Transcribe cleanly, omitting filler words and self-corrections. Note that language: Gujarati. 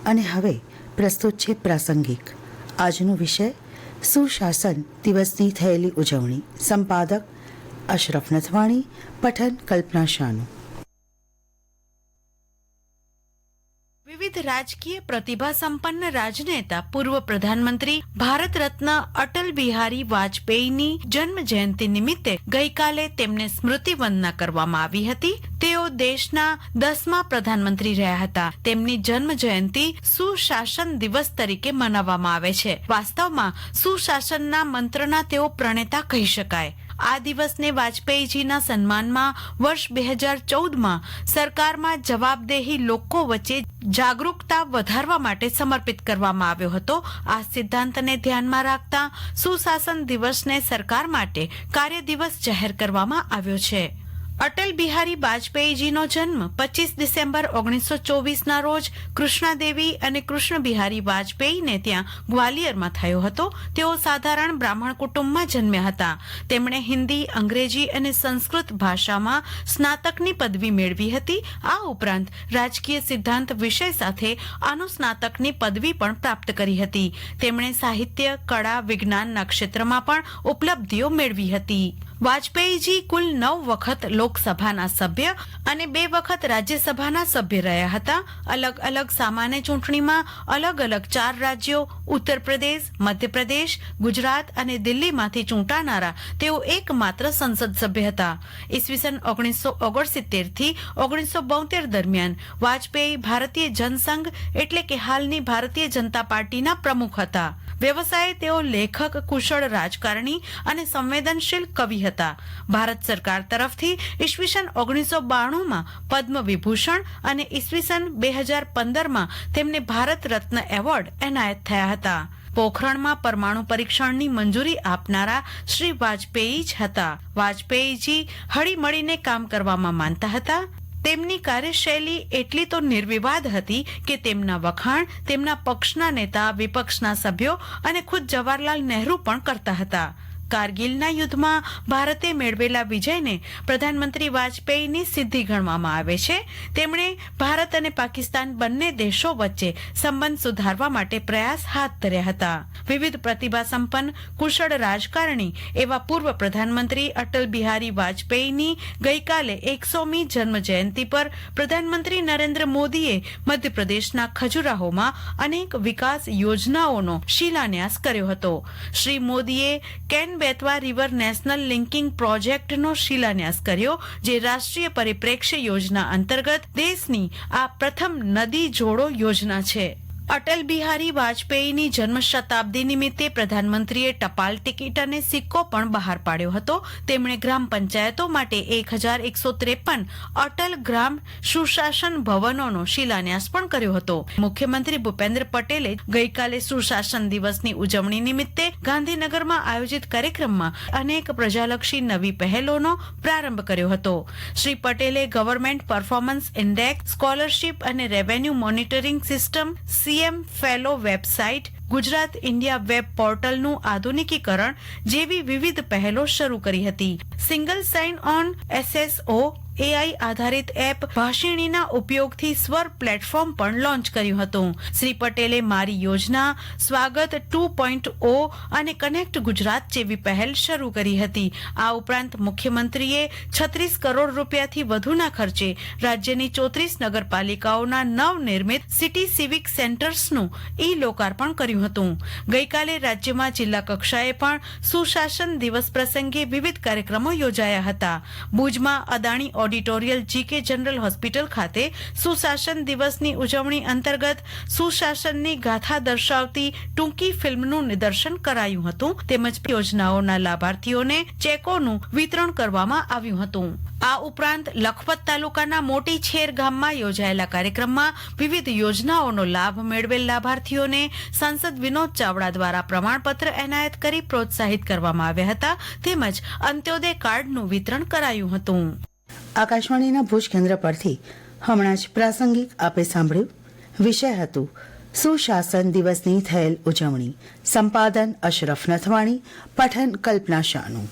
અને હવે પ્રસ્તુત છે પ્રાસંગિક. આજનો વિષય સુશાસન દિવસની થયેલી ઉજવણી. સંપાદક અશરફ નથવાણી, પઠન કલ્પના શાનુ. વિવિધ રાજકીય પ્રતિભા સંપન્ન રાજનેતા પૂર્વ પ્રધાનમંત્રી ભારત રત્ન અટલ બિહારી વાજપેયીની જન્મ જયંતિ નિમિત્તે ગઈકાલે તેમને સ્મૃતિ વંદના કરવામાં આવી હતી. તેઓ દેશના 10મા પ્રધાનમંત્રી રહ્યા હતા. તેમની જન્મ જયંતિ સુશાસન દિવસ તરીકે મનાવવામાં આવે છે. વાસ્તવમાં સુશાસનના મંત્રના તેઓ પ્રણેતા કહી શકાય. આ દિવસને વાજપેયીજીના સન્માનમાં વર્ષ 2014માં સરકારમાં જવાબદેહી લોકો વચ્ચે જાગૃતતા વધારવા માટે સમર્પિત કરવામાં આવ્યો હતો. આ સિદ્ધાંતને ધ્યાનમાં રાખતા સુશાસન દિવસને સરકાર માટે કાર્ય દિવસ જાહેર કરવામાં આવ્યો છે. અટલ બિહારી વાજપેયીજીનો જન્મ 25 ડિસેમ્બર 1924ના રોજ કૃષ્ણાદેવી અને કૃષ્ણ બિહારી વાજપેયીને ત્યાં ગ્વાલિયરમાં થયો હતો. તેઓ સાધારણ બ્રાહ્મણ કુટુંબમાં જન્મ્યા હતા. તેમણે હિન્દી, અંગ્રેજી અને સંસ્કૃત ભાષામાં સ્નાતકની પદવી મેળવી હતી. આ ઉપરાંત રાજકીય સિદ્ધાંત વિષય સાથે અનુસ્નાતકની પદવી પણ પ્રાપ્ત કરી હતી. તેમણે સાહિત્ય, કળા, વિજ્ઞાનના ક્ષેત્રમાં પણ ઉપલબ્ધિઓ મેળવી હતી. વાજપેયીજી કુલ 9 વખત લોકસભાના સભ્ય અને 2 વખત રાજ્યસભાના સભ્ય રહ્યા હતા. અલગ અલગ સામાન્ય ચૂંટણીમાં અલગ અલગ 4 રાજ્યો ઉત્તર પ્રદેશ, મધ્યપ્રદેશ, ગુજરાત અને દિલ્હીમાંથી ચૂંટાનારા તેઓ એકમાત્ર સંસદ સભ્ય હતા. ઈસવીસન 1969 થી 1972 દરમિયાન વાજપેયી ભારતીય જનસંઘ એટલે કે હાલની ભારતીય જનતા પાર્ટીના પ્રમુખ હતા. વ્યવસાયે તેઓ લેખક, કુશળ રાજકારણી અને સંવેદનશીલ કવિ હતા. ભારત સરકાર તરફથી ઈસવીસન 1992માં પદ્મ વિભૂષણ અને ઈસવીસન 2015માં તેમને ભારત રત્ન એવોર્ડ એનાયત થયા હતા. પોખરણમાં પરમાણુ પરીક્ષણની મંજૂરી આપનારા શ્રી વાજપેયી જ હતા. વાજપેયીજી હળીમળીને કામ કરવામાં માનતા હતા. તેમની કાર્યશૈલી એટલી તો નિર્વિવાદ હતી કે તેમના વખાણ તેમના પક્ષના નેતા, વિપક્ષના સભ્યો અને ખુદ જવાહરલાલ નહેરુ પણ કરતા હતા. કારગિલના યુદ્ધમાં ભારતે મેળવેલા વિજયને પ્રધાનમંત્રી વાજપેયીની સિદ્ધિ ગણવામાં આવે છે. તેમણે ભારત અને પાકિસ્તાન બંને દેશો વચ્ચે સંબંધ સુધારવા માટે પ્રયાસ હાથ ધર્યા હતા. વિવિધ પ્રતિભા સંપન્ન કુશળ રાજકારણી એવા પૂર્વ પ્રધાનમંત્રી અટલ બિહારી વાજપેયીની ગઈકાલે 100મી જન્મ જયંતિ પર પ્રધાનમંત્રી નરેન્દ્ર મોદીએ મધ્યપ્રદેશના ખજુરાહોમાં અનેક વિકાસ યોજનાઓનો શિલાન્યાસ કર્યો હતો. શ્રી મોદીએ can Betwa river national linking પ્રોજેક્ટનો શિલાન્યાસ કર્યો, જે રાષ્ટ્રીય પરિપ્રેક્ષ્ય યોજના અંતર્ગત દેશની આ પ્રથમ નદી જોડો યોજના છે. અટલ બિહારી વાજપેયીની જન્મ શતાબ્દી નિમિત્તે પ્રધાનમંત્રીએ ટપાલ ટિકિટ અને સિક્કો પણ બહાર પાડ્યો હતો. તેમણે ગ્રામ પંચાયતો માટે 1153 અટલ ગ્રામ સુશાસન ભવનોનો શિલાન્યાસ પણ કર્યો હતો. મુખ્યમંત્રી ભૂપેન્દ્ર પટેલે ગઈકાલે સુશાસન દિવસની ઉજવણી નિમિત્તે ગાંધીનગરમાં આયોજિત કાર્યક્રમમાં અનેક પ્રજાલક્ષી નવી પહેલોનો પ્રારંભ કર્યો હતો. શ્રી પટેલે ગવર્મેન્ટ પરફોર્મન્સ ઇન્ડેક્સ, સ્કોલરશીપ અને revenue monitoring system, CM fellow website, Gujarat India web પોર્ટલનું આધુનિકીકરણ જેવી વિવિધ પહેલો શરૂ કરી હતી. Single sign on SSO AI આધારિત એપ ભાષિણીના ઉપયોગથી સ્વર પ્લેટફોર્મ પણ લોન્ચ કર્યું હતું. શ્રી પટેલે મારી યોજના, સ્વાગત 2.0 અને કનેક્ટ ગુજરાત જેવી પહેલ શરૂ કરી હતી. આ ઉપરાંત મુખ્યમંત્રીએ 36 કરોડ રૂપિયાથી વધુના ખર્ચે રાજ્યની 34 નગરપાલિકાઓના નવનિર્મિત સિટી સિવિક સેન્ટર્સનું લોકાર્પણ કર્યું હતું. ગઈકાલે રાજ્યમાં જિલ્લા કક્ષાએ પણ સુશાસન દિવસ પ્રસંગે વિવિધ કાર્યક્રમો યોજાયા હતા. ભુજમાં અદાણી ઓડિટોરિયલ GK જનરલ હોસ્પિટલ ખાતે સુશાસન દિવસની ઉજવણી અંતર્ગત સુશાસનની ગાથા દર્શાવતી ટૂંકી ફિલ્મનું નિદર્શન કરાયું હતું. તેમજ યોજનાઓના લાભાર્થીઓને ચેકોનું વિતરણ કરવામાં આવ્યું હતું. આ ઉપરાંત લખપત તાલુકાના મોટી છેર ગામમાં યોજાયેલા કાર્યક્રમમાં વિવિધ યોજનાઓનો લાભ મેળવેલ લાભાર્થીઓને સાંસદ વિનોદ ચાવડા દ્વારા પ્રમાણપત્ર એનાયત કરી પ્રોત્સાહિત કરવામાં આવ્યા હતા. તેમજ અંત્યોદય કાર્ડનું વિતરણ કરાયું હતું. આકાશવાણીના ભુજ કેન્દ્ર પરથી હમણાં જ પ્રાસંગિક આપે સાંભળ્યું. વિષય હતું સુશાસન દિવસની થયેલ ઉજવણી. સંપાદન અશરફ નથવાણી, પઠન કલ્પના શાનુ.